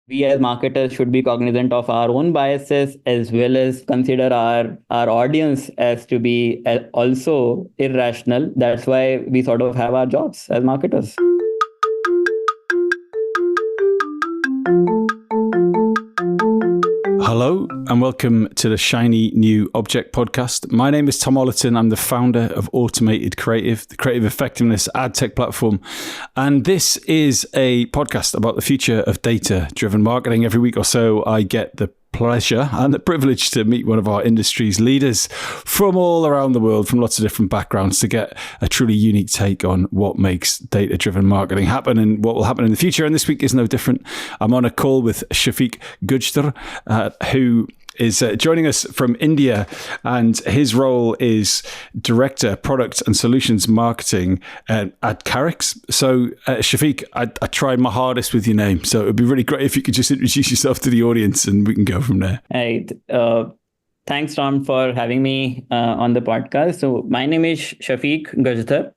we as marketers should be cognizant of our own biases as well as consider our audience as to be also irrational. That's why we sort of have our jobs as marketers. Hello and welcome to the Shiny New Object podcast. My name is Tom Ollerton. I'm the founder of Automated Creative, the creative effectiveness ad tech platform. And this is a podcast about the future of data-driven marketing. Every week or so, I get the pleasure and the privilege to meet one of our industry's leaders from all around the world, from lots of different backgrounds, to get a truly unique take on what makes data-driven marketing happen and what will happen in the future. And this week is no different. I'm on a call with Shafique Gajdhar, who is joining us from India, and his role is Director, Product and Solutions Marketing at Karix. So, Shafique, I tried my hardest with your name, so it would be really great if you could just introduce yourself to the audience and we can go from there. Right. Thanks, Tom, for having me on the podcast. So my name is Shafique Gajdhar.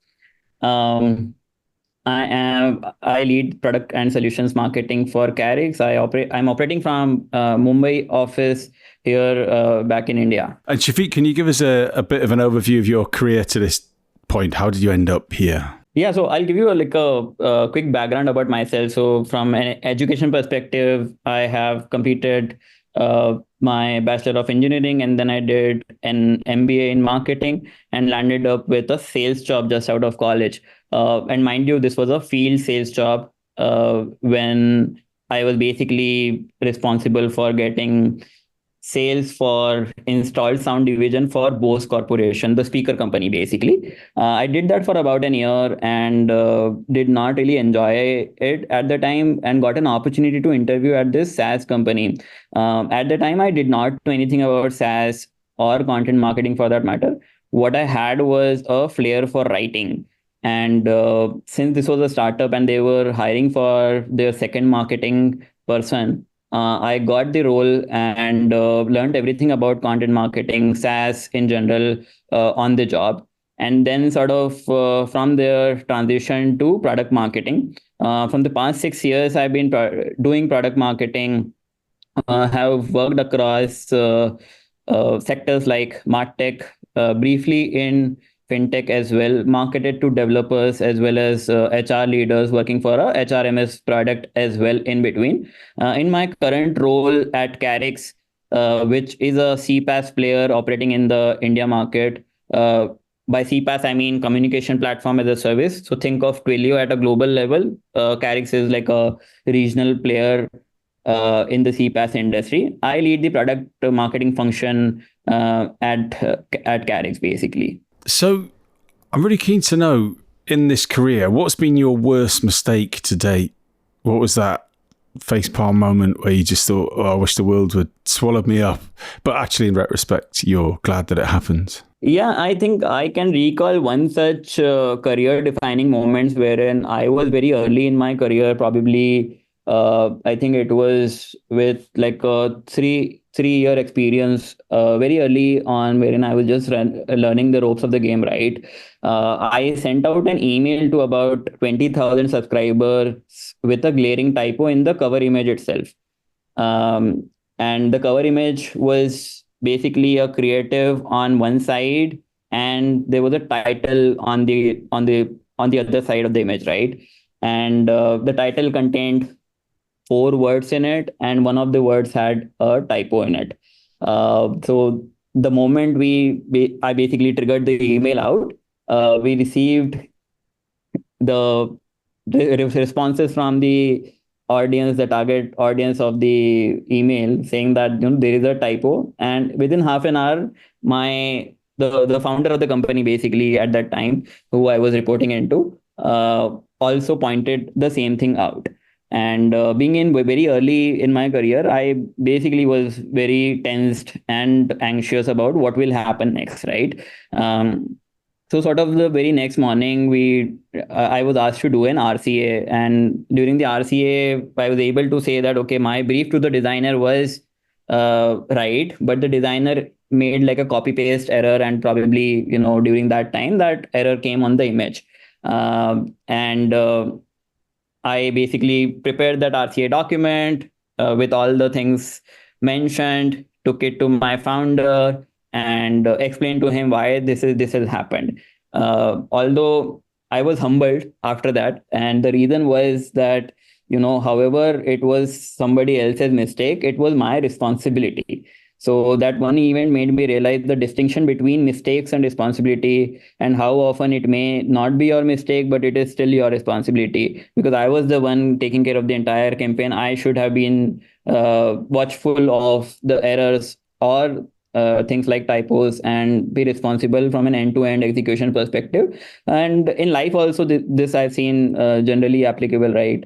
I lead product and solutions marketing for Karix. I'm operating from Mumbai office here back in India. And Shafique, can you give us a bit of an overview of your career to this point? How did you end up here? Yeah, so I'll give you a quick background about myself. So from an education perspective, I have completed my Bachelor of Engineering, and then I did an MBA in marketing and landed up with a sales job just out of college. And mind you, this was a field sales job when I was basically responsible for getting sales for installed sound division for Bose Corporation, the speaker company, basically. I did that for about a year and did not really enjoy it at the time, and got an opportunity to interview at this SaaS company. At the time, I did not know anything about SaaS or content marketing for that matter. What I had was a flair for writing. And since this was a startup and they were hiring for their second marketing person, I got the role and learned everything about content marketing, SaaS in general, on the job. And then sort of from there transition to product marketing. From the past 6 years, I've been doing product marketing, have worked across sectors like MarTech, briefly in fintech as well, marketed to developers as well as HR leaders working for a HRMS product as well in between. In my current role at Karix, which is a CPaaS player operating in the India market. By CPaaS, I mean communication platform as a service. So think of Twilio at a global level. Karix is like a regional player in the CPaaS industry. I lead the product marketing function at Karix, basically. So I'm really keen to know, in this career, what's been your worst mistake to date? What was that facepalm moment where you just thought, oh, I wish the world would swallow me up? But actually, in retrospect, you're glad that it happened. Yeah, I think I can recall one such career-defining moments wherein I was very early in my career, probably I think it was with like a three-year experience very early on, wherein I was just learning the ropes of the game, right? I sent out an email to about 20,000 subscribers with a glaring typo in the cover image itself. And the cover image was basically a creative on one side, and there was a title on the other side of the image, right? And the title contained 4 words in it, and one of the words had a typo in it. So the moment I basically triggered the email out, we received the responses from the audience, the target audience of the email, saying that there is a typo. And within half an hour, the founder of the company, basically at that time, who I was reporting into, also pointed the same thing out. And being in very early in my career, I basically was very tensed and anxious about what will happen next, right? So sort of the very next morning, I was asked to do an RCA. And during the RCA, I was able to say that, okay, my brief to the designer was right, but the designer made like a copy paste error, and probably, during that time, that error came on the image. And I basically prepared that RCA document, with all the things mentioned, took it to my founder and explained to him why this has happened. Although I was humbled after that, and the reason was that, however it was somebody else's mistake, it was my responsibility. So that one event made me realize the distinction between mistakes and responsibility, and how often it may not be your mistake, but it is still your responsibility. Because I was the one taking care of the entire campaign. I should have been watchful of the errors or things like typos, and be responsible from an end-to-end execution perspective. And in life also, this I've seen generally applicable, right?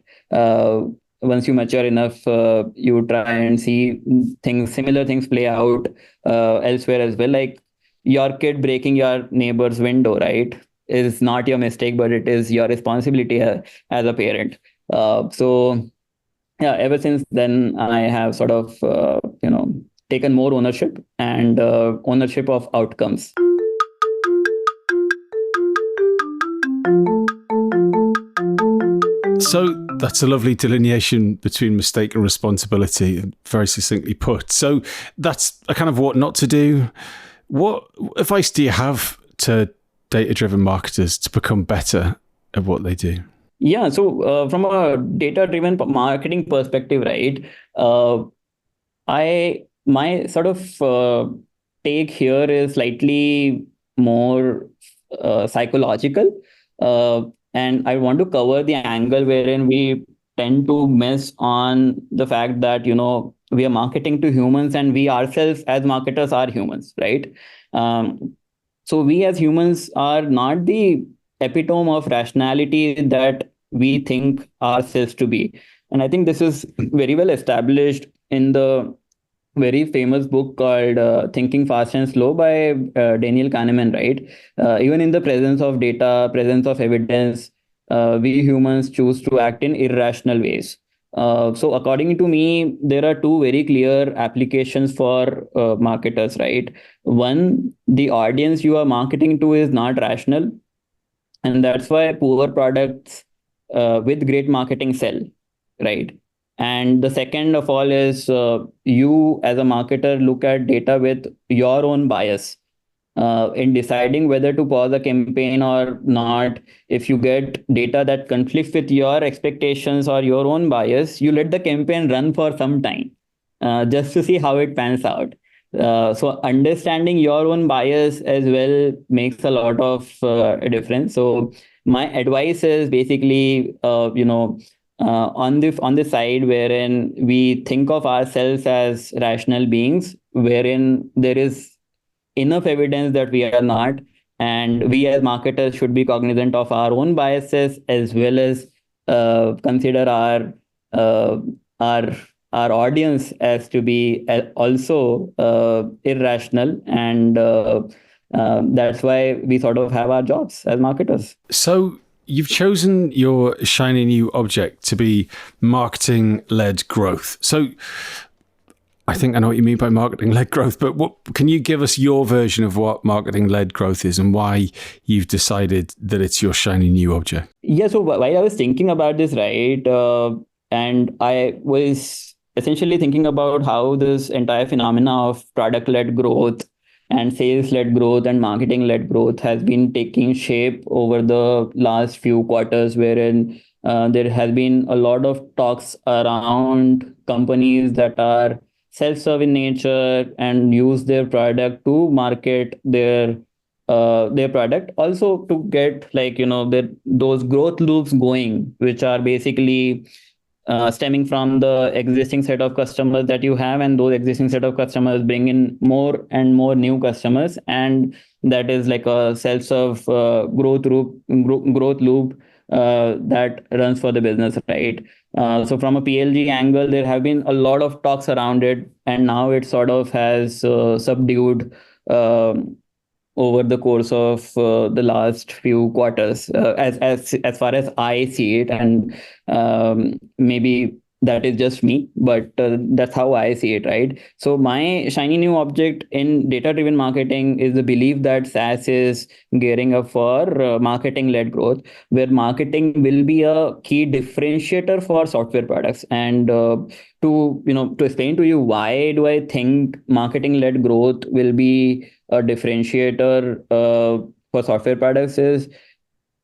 Once you mature enough, you try and see similar things play out elsewhere as well. Like your kid breaking your neighbor's window, right, is not your mistake, but it is your responsibility as a parent. So yeah, ever since then, I have sort of, taken more ownership and ownership of outcomes. So that's a lovely delineation between mistake and responsibility, very succinctly put. So that's a kind of what not to do. What advice do you have to data-driven marketers to become better at what they do? Yeah, so from a data-driven marketing perspective, right? My sort of take here is slightly more psychological, and I want to cover the angle wherein we tend to miss on the fact that we are marketing to humans, and we ourselves as marketers are humans, right? So we as humans are not the epitome of rationality that we think ourselves to be. And I think this is very well established in the very famous book called Thinking Fast and Slow by Daniel Kahneman, right? Even in the presence of data, presence of evidence, we humans choose to act in irrational ways. So according to me, there are two very clear applications for marketers, right? One, the audience you are marketing to is not rational, and that's why poor products with great marketing sell, right? And the second of all is you as a marketer look at data with your own bias in deciding whether to pause a campaign or not. If you get data that conflicts with your expectations or your own bias, you let the campaign run for some time just to see how it pans out. So understanding your own bias as well makes a lot of difference. So my advice is basically, on the side wherein we think of ourselves as rational beings, wherein there is enough evidence that we are not, and we as marketers should be cognizant of our own biases, as well as consider uh, our our audience as to be also irrational, and that's why we sort of have our jobs as marketers. So you've chosen your shiny new object to be marketing-led growth. So I think I know what you mean by marketing-led growth, but what can you give us your version of what marketing-led growth is and why you've decided that it's your shiny new object? Yeah, so while I was thinking about this, right, and I was essentially thinking about how this entire phenomena of product-led growth and sales-led growth and marketing-led growth has been taking shape over the last few quarters, wherein there has been a lot of talks around companies that are self-serve in nature and use their product to market their product, also to get, like, those growth loops going, which are basically stemming from the existing set of customers that you have, and those existing set of customers bring in more and more new customers, and that is like a self-serve growth loop that runs for the business, right? So from a PLG angle, there have been a lot of talks around it, and now it sort of has subdued over the course of the last few quarters, as far as I see it. And maybe that is just me, but that's how I see it, right? So my shiny new object in data-driven marketing is the belief that SaaS is gearing up for marketing-led growth, where marketing will be a key differentiator for software products. And to to explain to you why do I think marketing-led growth will be a differentiator for software products is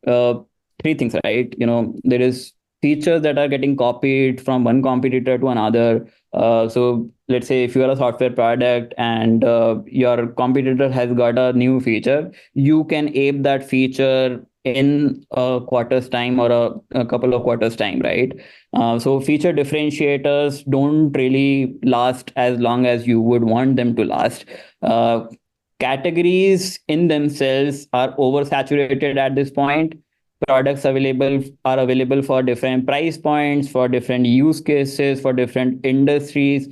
uh, three things, right? There is features that are getting copied from one competitor to another. So let's say if you are a software product and your competitor has got a new feature, you can ape that feature in a quarter's time or a couple of quarters time, right? So feature differentiators don't really last as long as you would want them to last. Uh, Categories in themselves are oversaturated at this point. Products are available for different price points, for different use cases, for different industries.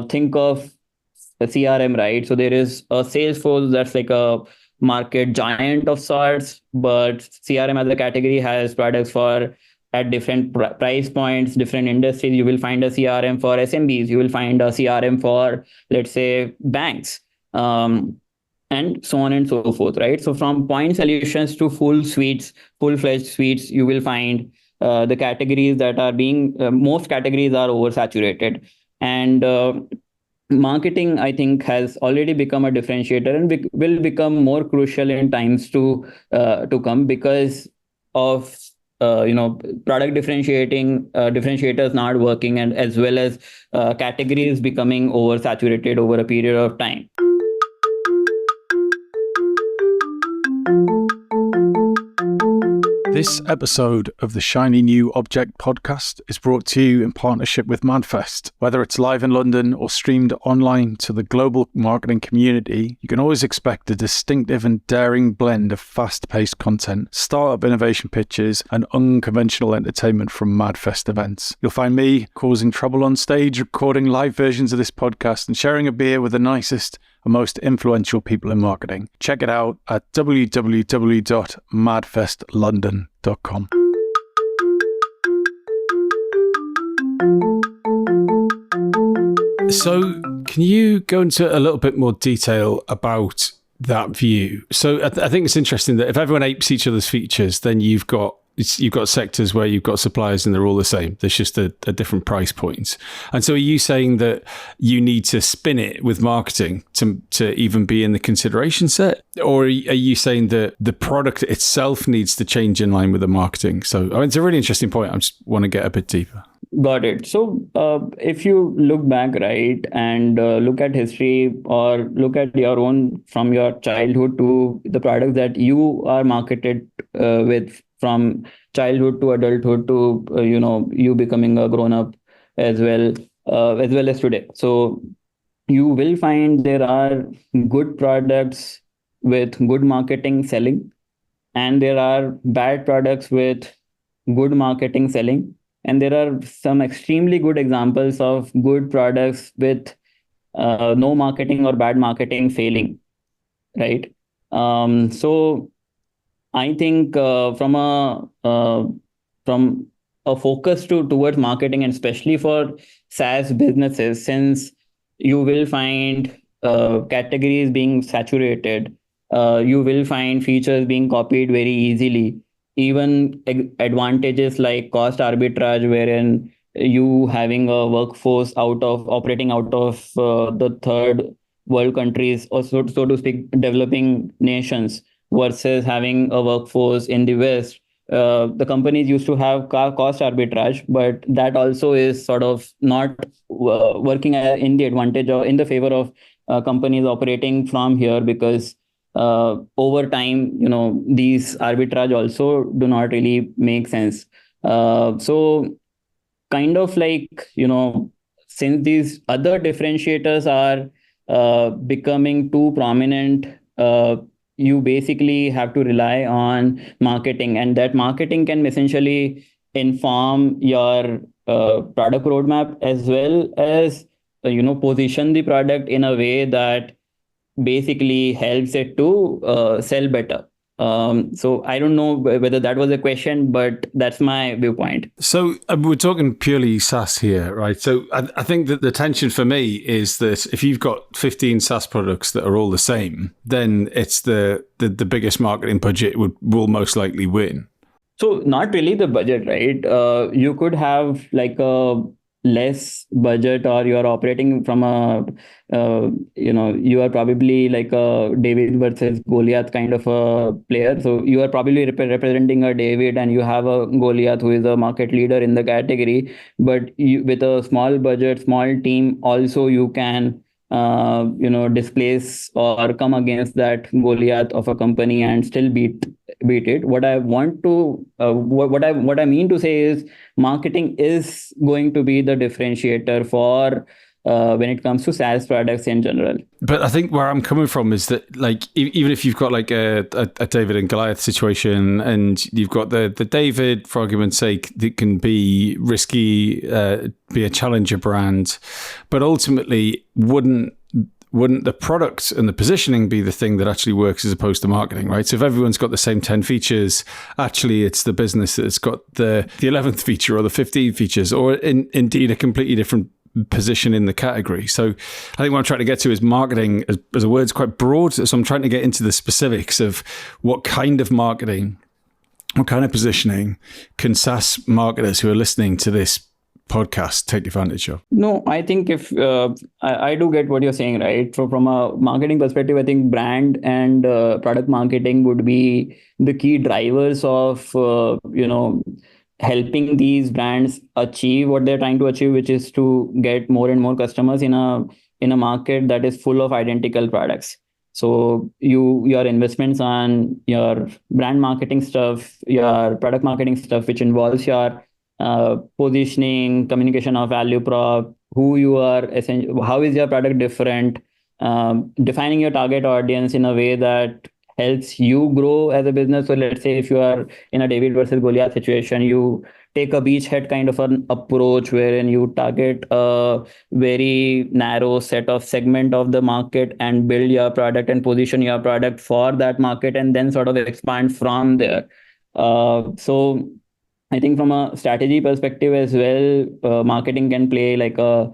Think of a CRM, right? So there is a Salesforce that's like a market giant of sorts, but CRM as a category has products for at different price points, different industries. You will find a CRM for SMBs. You will find a CRM for, let's say, banks. And so on and so forth, right? So from point solutions to full-fledged suites, you will find the categories that are most categories are oversaturated. And marketing, I think, has already become a differentiator and will become more crucial in times to come because of product differentiators not working, and as well as categories becoming oversaturated over a period of time. This episode of the Shiny New Object podcast is brought to you in partnership with Madfest. Whether it's live in London or streamed online to the global marketing community, you can always expect a distinctive and daring blend of fast-paced content, startup innovation pitches, and unconventional entertainment from Madfest events. You'll find me causing trouble on stage, recording live versions of this podcast, and sharing a beer with the nicest and most influential people in marketing. Check it out at www.madfestlondon.com. So, can you go into a little bit more detail about that view? So, I think it's interesting that if everyone apes each other's features, then you've got sectors where you've got suppliers and they're all the same. There's just a different price point. And so are you saying that you need to spin it with marketing to even be in the consideration set? Or are you saying that the product itself needs to change in line with the marketing? So it's a really interesting point. I just want to get a bit deeper. Got it. So if you look back, right, and look at history or look at your own from your childhood to the products that you are marketed with from childhood to adulthood to, you becoming a grown up as well as today. So you will find there are good products with good marketing selling, and there are bad products with good marketing selling. And there are some extremely good examples of good products with no marketing or bad marketing failing, right? So I think from a focus towards marketing, and especially for SaaS businesses, since you will find categories being saturated, you will find features being copied very easily. Even advantages like cost arbitrage, wherein you having a workforce operating out of the third world countries, or so to speak, developing nations, versus having a workforce in the West. The companies used to have cost arbitrage, but that also is sort of not working in the advantage or in the favor of companies operating from here, because over time, these arbitrage also do not really make sense. So kind of like, since these other differentiators are becoming too prominent, you basically have to rely on marketing, and that marketing can essentially inform your product roadmap, as well as position the product in a way that basically helps it to sell better. So I don't know whether that was a question, but that's my viewpoint. So we're talking purely SaaS here, right? So I think that the tension for me is that if you've got 15 SaaS products that are all the same, then it's the biggest marketing budget will most likely win. So not really the budget, right? You could have like a less budget, or you are operating from a you are probably like a David versus Goliath kind of a player. So you are probably representing a David, and you have a Goliath who is a market leader in the category. But with a small budget, small team, also you can displace or come against that Goliath of a company and still beat it. What I want to what I mean to say is, marketing is going to be the differentiator for when it comes to SaaS products in general. But I think where I'm coming from is that, like, even if you've got like a David and Goliath situation, and you've got the David, for argument's sake, that can be risky, be a challenger brand, but ultimately wouldn't the product and the positioning be the thing that actually works as opposed to marketing, right? So if everyone's got the same 10 features, actually it's the business that's got the 11th feature or the 15 features, or indeed a completely different position in the category. So I think what I'm trying to get to is marketing as a word is quite broad. So I'm trying to get into the specifics of what kind of marketing, what kind of positioning can SaaS marketers who are listening to this podcast take advantage of? No, I think if I do get what you're saying, right? So from a marketing perspective, I think brand and product marketing would be the key drivers of helping these brands achieve what they're trying to achieve, which is to get more and more customers in a market that is full of identical products. So your investments on your brand marketing stuff, your product marketing stuff, which involves your positioning, communication of value prop, who you are, how is your product different, defining your target audience in a way that helps you grow as a business. So let's say if you are in a David versus Goliath situation, you take a beachhead kind of an approach wherein you target a very narrow set of segment of the market and build your product and position your product for that market, and then sort of expand from there. So I think from a strategy perspective as well, marketing can play like a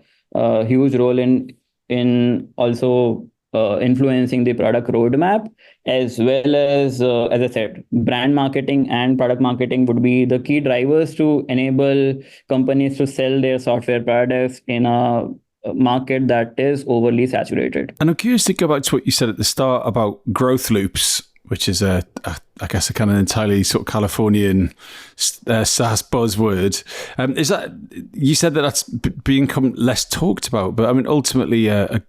huge role in also influencing the product roadmap, as well as I said, brand marketing and product marketing would be the key drivers to enable companies to sell their software products in a market that is overly saturated. And I'm curious to go back to what you said at the start about growth loops, which is I guess a kind of entirely sort of Californian SaaS buzzword. Is that, you said that that's become less talked about, but I mean, ultimately a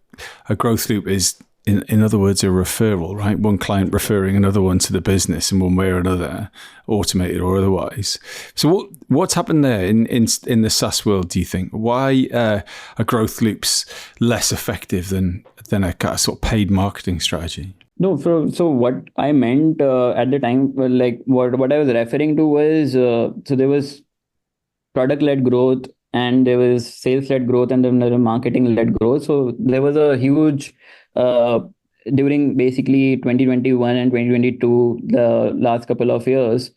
growth loop is, in other words, a referral, right? One client referring another one to the business in one way or another, automated or otherwise. So what's happened there in the SaaS world, do you think? Why are growth loops less effective than a kind of sort of paid marketing strategy? No, so what I meant at the time, well, like what I was referring to was, so there was product-led growth, and there was sales-led growth, and then there was marketing-led growth. So there was a huge, during basically 2021 and 2022, the last couple of years,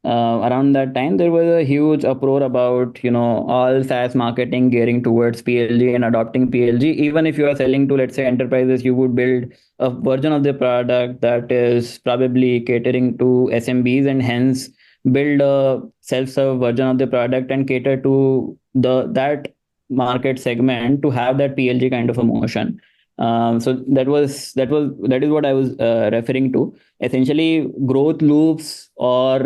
around that time, there was a huge uproar about, all SaaS marketing gearing towards PLG and adopting PLG. Even if you are selling to, let's say, enterprises, you would build a version of the product that is probably catering to SMBs, and hence build a self-serve version of the product and cater to that market segment to have that PLG kind of a motion. So that is what I was referring to. Essentially, growth loops or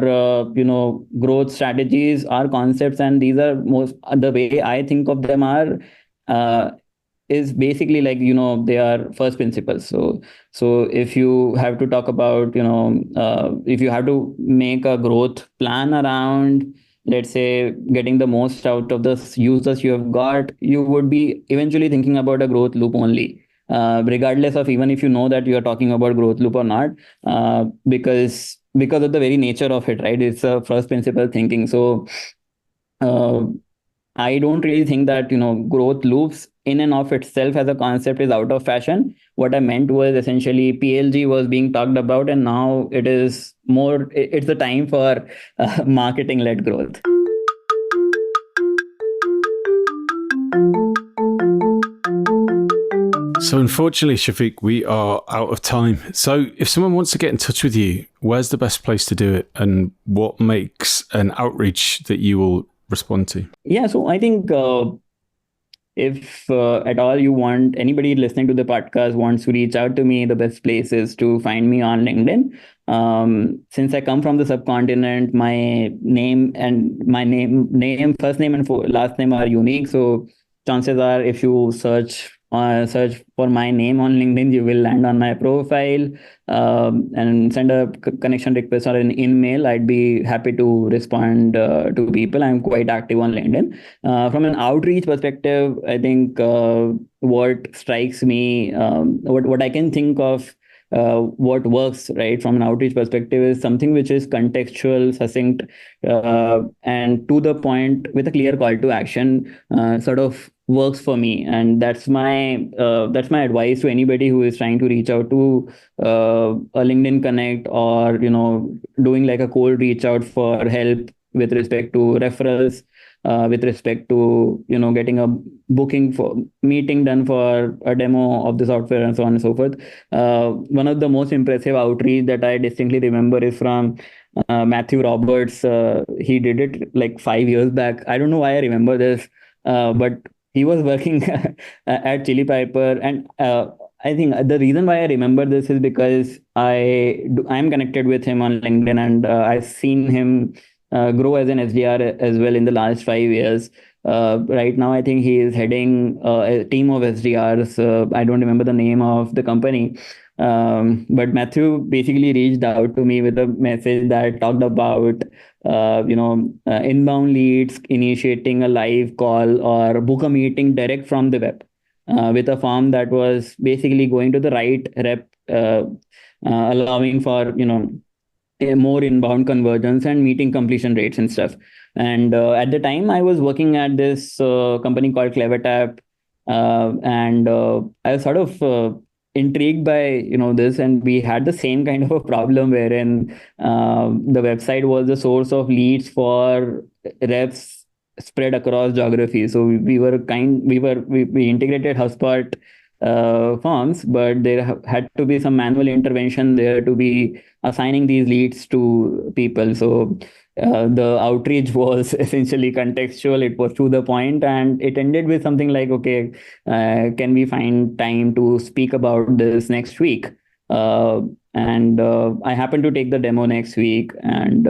growth strategies are concepts, and these are the way I think of them are is basically like they are first principles. So if you have to talk about if you have to make a growth plan around, let's say, getting the most out of the users you have got, you would be eventually thinking about a growth loop only. Regardless of even if you know that you are talking about growth loop or not, because of the very nature of it, right? It's a first principle thinking. So I don't really think that growth loops in and of itself as a concept is out of fashion. What I meant was essentially PLG was being talked about, and now it's the time for marketing-led growth. So unfortunately, Shafique, we are out of time. So if someone wants to get in touch with you, where's the best place to do it, and what makes an outreach that you will respond to? Yeah, so I think if at all you want, anybody listening to the podcast wants to reach out to me, the best place is to find me on LinkedIn. Since I come from the subcontinent, my name, first name and last name are unique. So chances are, if you search for my name on LinkedIn, you will land on my profile, and send a connection request or an email. I'd be happy to respond to people. I'm quite active on LinkedIn. From an outreach perspective, I think what strikes me, what I can think of, what works right from an outreach perspective is something which is contextual, succinct, and to the point with a clear call to action, sort of works for me. And that's my advice to anybody who is trying to reach out to a LinkedIn connect, or doing like a cold reach out for help with respect to referrals, with respect to getting a booking for meeting done for a demo of the software, and so on and so forth. One of the most impressive outreach that I distinctly remember is from Matthew Roberts. He did it like 5 years back. I don't know why I remember this, but he was working at Chili Piper, and I think the reason why I remember this is because I'm connected with him on LinkedIn, and I've seen him grow as an SDR as well in the last 5 years. Right now, I think he is heading a team of SDRs. I don't remember the name of the company. But Matthew basically reached out to me with a message that talked about inbound leads, initiating a live call or book a meeting direct from the web, with a form that was basically going to the right rep, allowing for more inbound conversions and meeting completion rates and stuff. And at the time, I was working at this company called CleverTap, and I was sort of intrigued by this, and we had the same kind of a problem wherein the website was the source of leads for reps spread across geography. So we integrated HubSpot forms, but there had to be some manual intervention there to be assigning these leads to people. So the outreach was essentially contextual. It was to the point, and it ended with something like, okay, can we find time to speak about this next week? And I happened to take the demo next week. And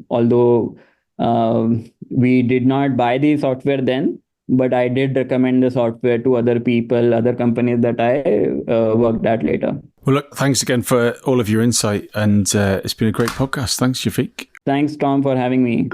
although we did not buy the software then, but I did recommend the software to other people, other companies that I worked at later. Well, look, thanks again for all of your insight, and it's been a great podcast. Thanks, Shafique. Thanks, Tom, for having me.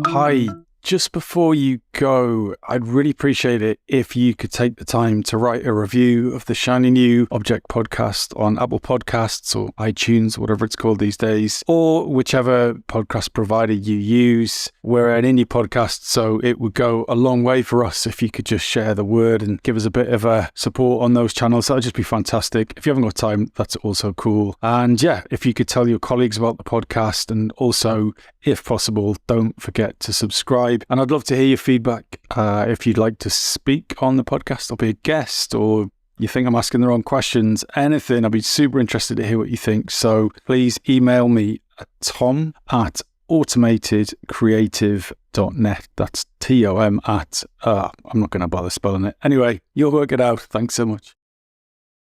Hi. Just before you go, I'd really appreciate it if you could take the time to write a review of the shiny new Object podcast on Apple Podcasts or iTunes, whatever it's called these days, or whichever podcast provider you use. We're an indie podcast, so it would go a long way for us if you could just share the word and give us a bit of a support on those channels. That'd just be fantastic. If you haven't got time, that's also cool. And yeah, if you could tell your colleagues about the podcast, and also, if possible, don't forget to subscribe. And I'd love to hear your feedback. If you'd like to speak on the podcast or be a guest, or you think I'm asking the wrong questions, anything, I'd be super interested to hear what you think. So please email me at tom@automatedcreative.net. That's TOM at, I'm not going to bother spelling it. Anyway, you'll work it out. Thanks so much.